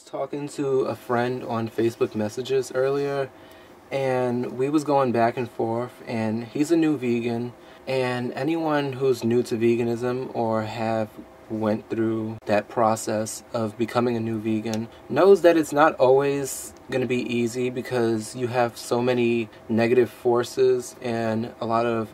was talking to a friend on Facebook messages earlier, and we was going back and forth, and he's a new vegan, and anyone who's new to veganism or have went through that process of becoming a new vegan knows that it's not always going to be easy, because you have so many negative forces and a lot of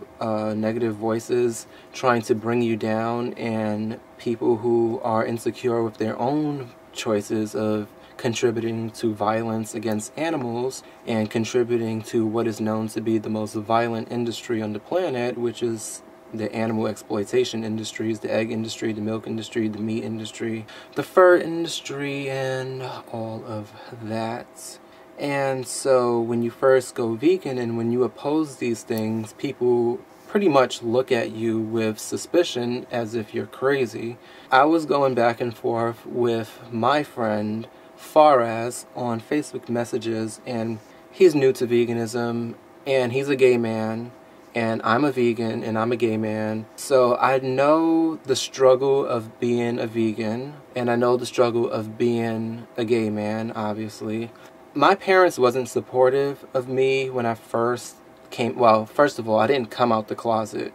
negative voices trying to bring you down, and people who are insecure with their own choices of contributing to violence against animals and contributing to what is known to be the most violent industry on the planet, which is the animal exploitation industries, the egg industry, the milk industry, the meat industry, the fur industry, and all of that. And so when you first go vegan and when you oppose these things, people pretty much look at you with suspicion as if you're crazy. I was going back and forth with my friend Faraz on Facebook messages, and he's new to veganism, and he's a gay man, and I'm a vegan, and I'm a gay man. So I know the struggle of being a vegan, and I know the struggle of being a gay man, obviously. My parents wasn't supportive of me when I first came. Well, first of all, I didn't come out the closet.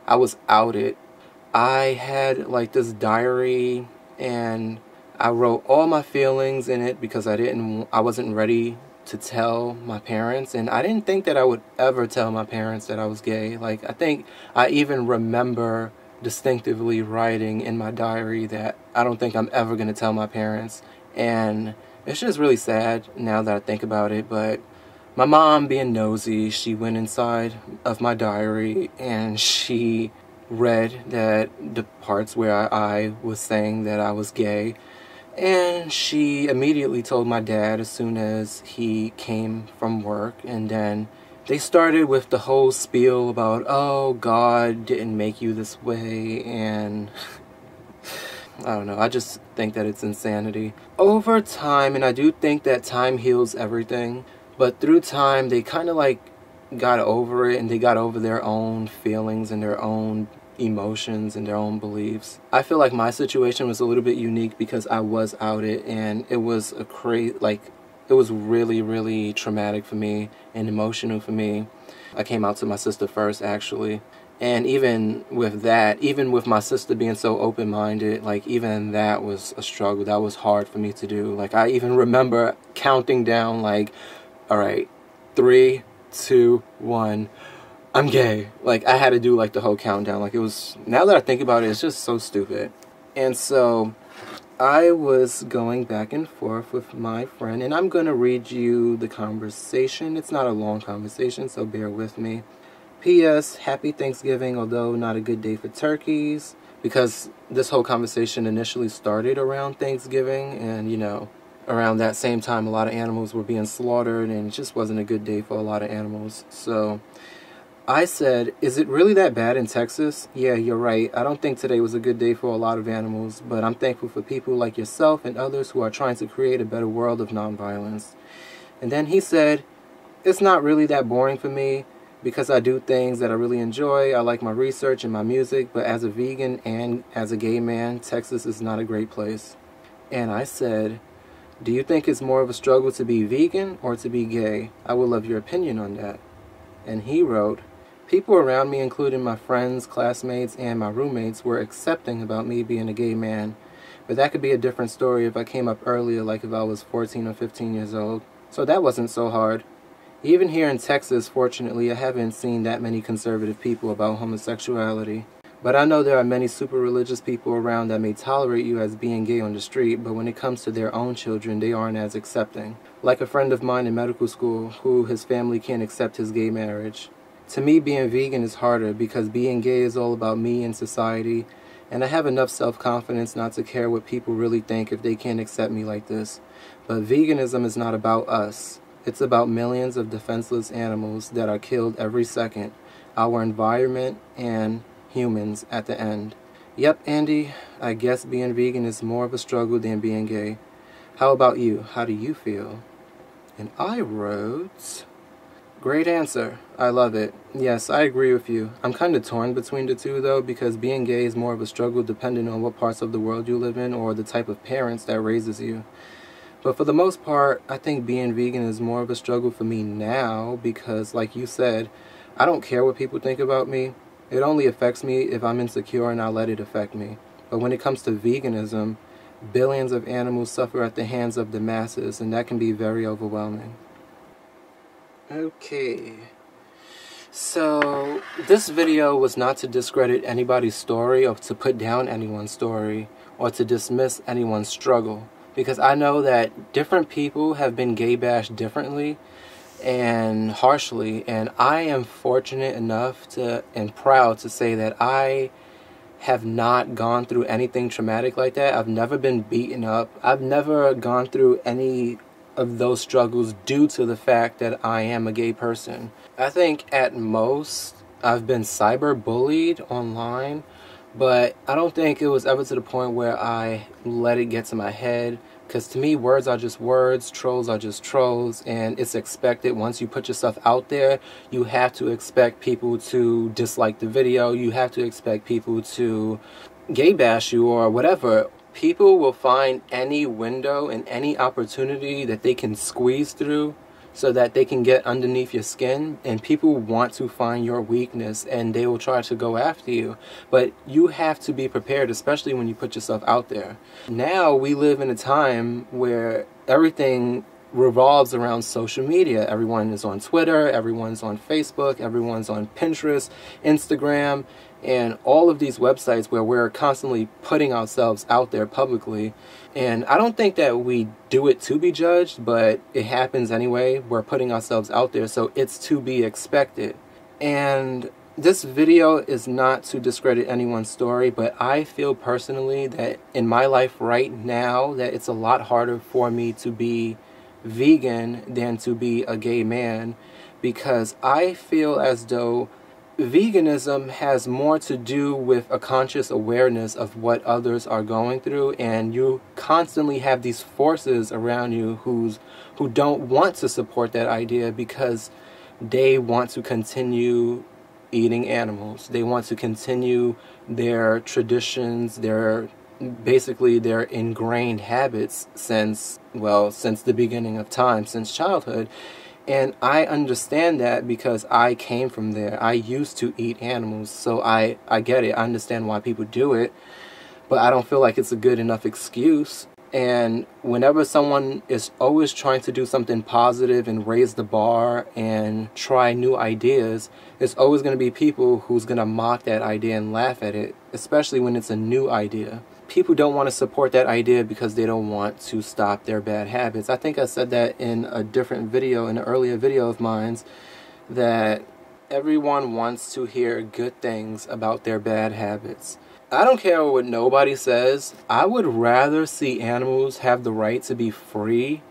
I was outed. I had like this diary, and I wrote all my feelings in it because I wasn't ready to tell my parents, and I didn't think that I would ever tell my parents that I was gay. Like, I think I even remember distinctively writing in my diary that I don't think I'm ever going to tell my parents, and it's just really sad now that I think about it. But my mom, being nosy, she went inside of my diary and she read that the parts where I was saying that I was gay. And she immediately told my dad as soon as he came from work. And then they started with the whole spiel about, oh, God didn't make you this way. And I don't know, I just think that it's insanity. Over time, and I do think that time heals everything, but through time, they kind of like got over it, and they got over their own feelings and their own emotions and their own beliefs. I feel like my situation was a little bit unique because I was outed, and it was it was really, really traumatic for me and emotional for me. I came out to my sister first, actually. And even with that, even with my sister being so open-minded, like, even that was a struggle. That was hard for me to do. Like, I even remember counting down, like, all right, 3, 2, 1, I'm gay. Like, I had to do, like, the whole countdown. Like, it was, now that I think about it, it's just so stupid. And so I was going back and forth with my friend, and I'm going to read you the conversation. It's not a long conversation, so bear with me. P.S. Happy Thanksgiving, although not a good day for turkeys, because this whole conversation initially started around Thanksgiving, and, you know, around that same time a lot of animals were being slaughtered, and it just wasn't a good day for a lot of animals. So I said, is it really that bad in Texas? Yeah, you're right. I don't think today was a good day for a lot of animals, but I'm thankful for people like yourself and others who are trying to create a better world of nonviolence. And then he said, it's not really that boring for me, because I do things that I really enjoy. I like my research and my music, but as a vegan and as a gay man, Texas is not a great place. And I said, do you think it's more of a struggle to be vegan or to be gay? I would love your opinion on that. And he wrote, people around me, including my friends, classmates, and my roommates, were accepting about me being a gay man. But that could be a different story if I came up earlier, like if I was 14 or 15 years old. So that wasn't so hard. Even here in Texas, fortunately, I haven't seen that many conservative people about homosexuality. But I know there are many super religious people around that may tolerate you as being gay on the street, but when it comes to their own children, they aren't as accepting. Like a friend of mine in medical school, who his family can't accept his gay marriage. To me, being vegan is harder because being gay is all about me and society, and I have enough self-confidence not to care what people really think if they can't accept me like this. But veganism is not about us. It's about millions of defenseless animals that are killed every second, our environment, and humans at the end. Yep, Andy, I guess being vegan is more of a struggle than being gay. How about you? How do you feel? And I wrote, great answer. I love it. Yes, I agree with you. I'm kind of torn between the two, though, because being gay is more of a struggle depending on what parts of the world you live in or the type of parents that raises you. But for the most part, I think being vegan is more of a struggle for me now because, like you said, I don't care what people think about me. It only affects me if I'm insecure and I let it affect me. But when it comes to veganism, billions of animals suffer at the hands of the masses, and that can be very overwhelming. Okay. So, this video was not to discredit anybody's story or to put down anyone's story or to dismiss anyone's struggle. Because I know that different people have been gay bashed differently and harshly, and I am fortunate enough to and proud to say that I have not gone through anything traumatic like that. I've never been beaten up. I've never gone through any of those struggles due to the fact that I am a gay person. I think at most I've been cyber bullied online, but I don't think it was ever to the point where I let it get to my head, because to me, words are just words, trolls are just trolls, and it's expected. Once you put yourself out there, you have to expect people to dislike the video, you have to expect people to gay bash you or whatever. People will find any window and any opportunity that they can squeeze through so that they can get underneath your skin, and people want to find your weakness and they will try to go after you. But you have to be prepared, especially when you put yourself out there. Now we live in a time where everything revolves around social media. Everyone is on Twitter, everyone's on Facebook, everyone's on Pinterest, Instagram, and all of these websites where we're constantly putting ourselves out there publicly. And I don't think that we do it to be judged, but it happens anyway. We're putting ourselves out there, so it's to be expected. And this video is not to discredit anyone's story, but I feel personally that in my life right now that it's a lot harder for me to be vegan than to be a gay man, because I feel as though veganism has more to do with a conscious awareness of what others are going through, and you constantly have these forces around you who don't want to support that idea because they want to continue eating animals. They want to continue their traditions, basically their ingrained habits since the beginning of time, since childhood. And I understand that because I came from there. I used to eat animals, so I get it. I understand why people do it, but I don't feel like it's a good enough excuse. And whenever someone is always trying to do something positive and raise the bar and try new ideas, there's always going to be people who's going to mock that idea and laugh at it, especially when it's a new idea. People don't want to support that idea because they don't want to stop their bad habits. I think I said that in a different video, in an earlier video of mine, that everyone wants to hear good things about their bad habits. I don't care what nobody says. I would rather see animals have the right to be free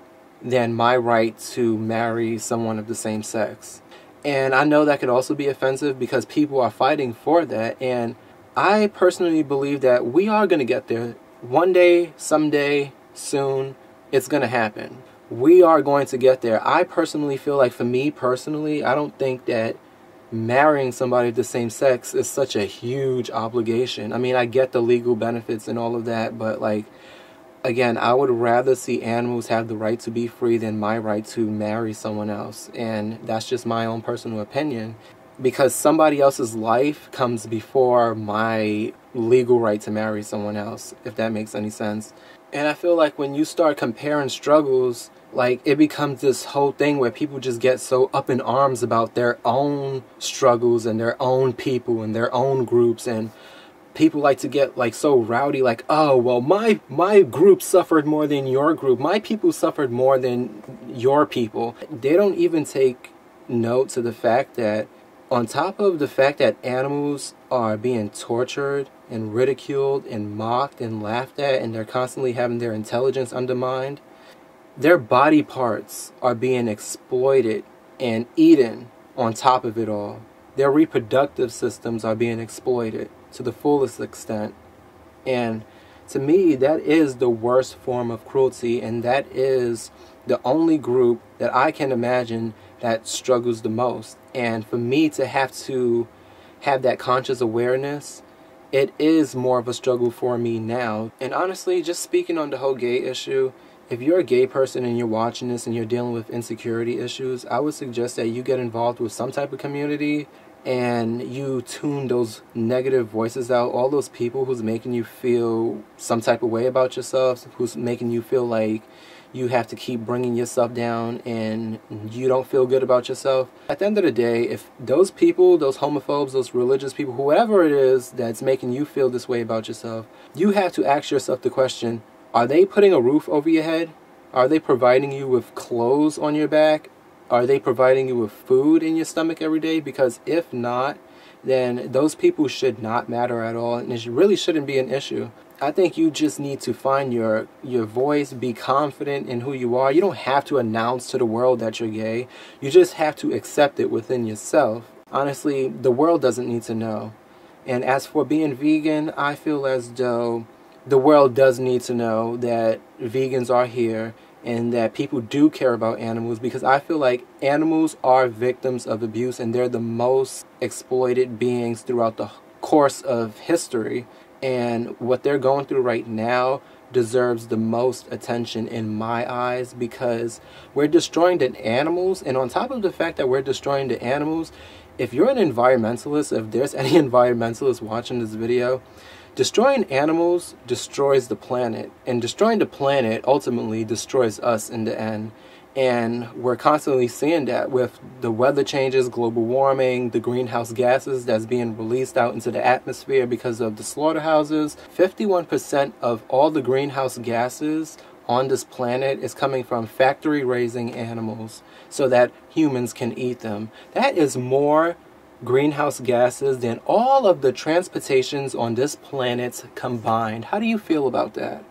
than my right to marry someone of the same sex. And I know that could also be offensive because people are fighting for that, and I personally believe that we are going to get there. One day, someday, soon, it's going to happen. We are going to get there. I personally feel like, for me personally, I don't think that marrying somebody of the same sex is such a huge obligation. I mean, I get the legal benefits and all of that, but like, again, I would rather see animals have the right to be free than my right to marry someone else. And that's just my own personal opinion, because somebody else's life comes before my legal right to marry someone else, if that makes any sense. And I feel like when you start comparing struggles, like, it becomes this whole thing where people just get so up in arms about their own struggles and their own people and their own groups, and people like to get like so rowdy, like, oh, well, my group suffered more than your group. My people suffered more than your people. They don't even take note to the fact that on top of the fact that animals are being tortured and ridiculed and mocked and laughed at, and they're constantly having their intelligence undermined, their body parts are being exploited and eaten on top of it all. Their reproductive systems are being exploited to the fullest extent. And to me, that is the worst form of cruelty, and that is the only group that I can imagine that struggles the most. And for me to have that conscious awareness, it is more of a struggle for me now. And honestly, just speaking on the whole gay issue, if you're a gay person and you're watching this and you're dealing with insecurity issues, I would suggest that you get involved with some type of community and you tune those negative voices out, all those people who's making you feel some type of way about yourself, who's making you feel like you have to keep bringing yourself down and you don't feel good about yourself. At the end of the day, if those people, those homophobes, those religious people, whoever it is that's making you feel this way about yourself, you have to ask yourself the question, are they putting a roof over your head? Are they providing you with clothes on your back? Are they providing you with food in your stomach every day? Because if not, then those people should not matter at all, and it really shouldn't be an issue. I think you just need to find your voice, be confident in who you are. You don't have to announce to the world that you're gay. You just have to accept it within yourself. Honestly, the world doesn't need to know. And as for being vegan, I feel as though the world does need to know that vegans are here and that people do care about animals, because I feel like animals are victims of abuse and they're the most exploited beings throughout the course of history. And what they're going through right now deserves the most attention in my eyes, because we're destroying the animals. And on top of the fact that we're destroying the animals, if you're an environmentalist, if there's any environmentalists watching this video, destroying animals destroys the planet, and destroying the planet ultimately destroys us in the end. And we're constantly seeing that with the weather changes, global warming, the greenhouse gases that's being released out into the atmosphere because of the slaughterhouses. 51% of all the greenhouse gases on this planet is coming from factory raising animals so that humans can eat them. That is more greenhouse gases than all of the transportations on this planet combined. How do you feel about that?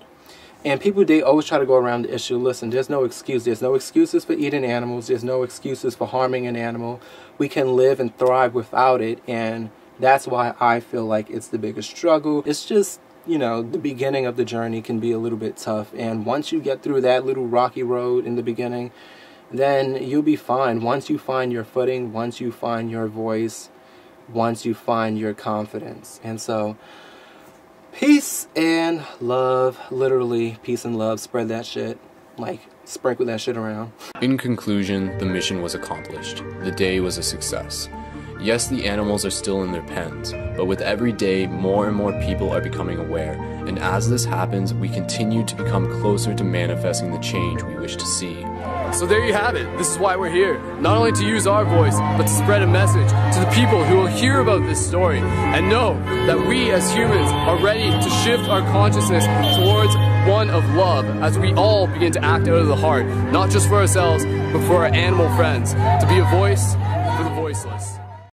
And people, they always try to go around the issue. Listen, there's no excuse. There's no excuses for eating animals. There's no excuses for harming an animal. We can live and thrive without it. And that's why I feel like it's the biggest struggle. It's just, you know, the beginning of the journey can be a little bit tough. And once you get through that little rocky road in the beginning, then you'll be fine. Once you find your footing, once you find your voice, once you find your confidence. And so, peace and love, literally peace and love, spread that shit, like sprinkle that shit around. In conclusion, the mission was accomplished. The day was a success. Yes, the animals are still in their pens, but with every day, more and more people are becoming aware, and as this happens, we continue to become closer to manifesting the change we wish to see. So there you have it. This is why we're here. Not only to use our voice, but to spread a message to the people who will hear about this story and know that we as humans are ready to shift our consciousness towards one of love as we all begin to act out of the heart, not just for ourselves, but for our animal friends, to be a voice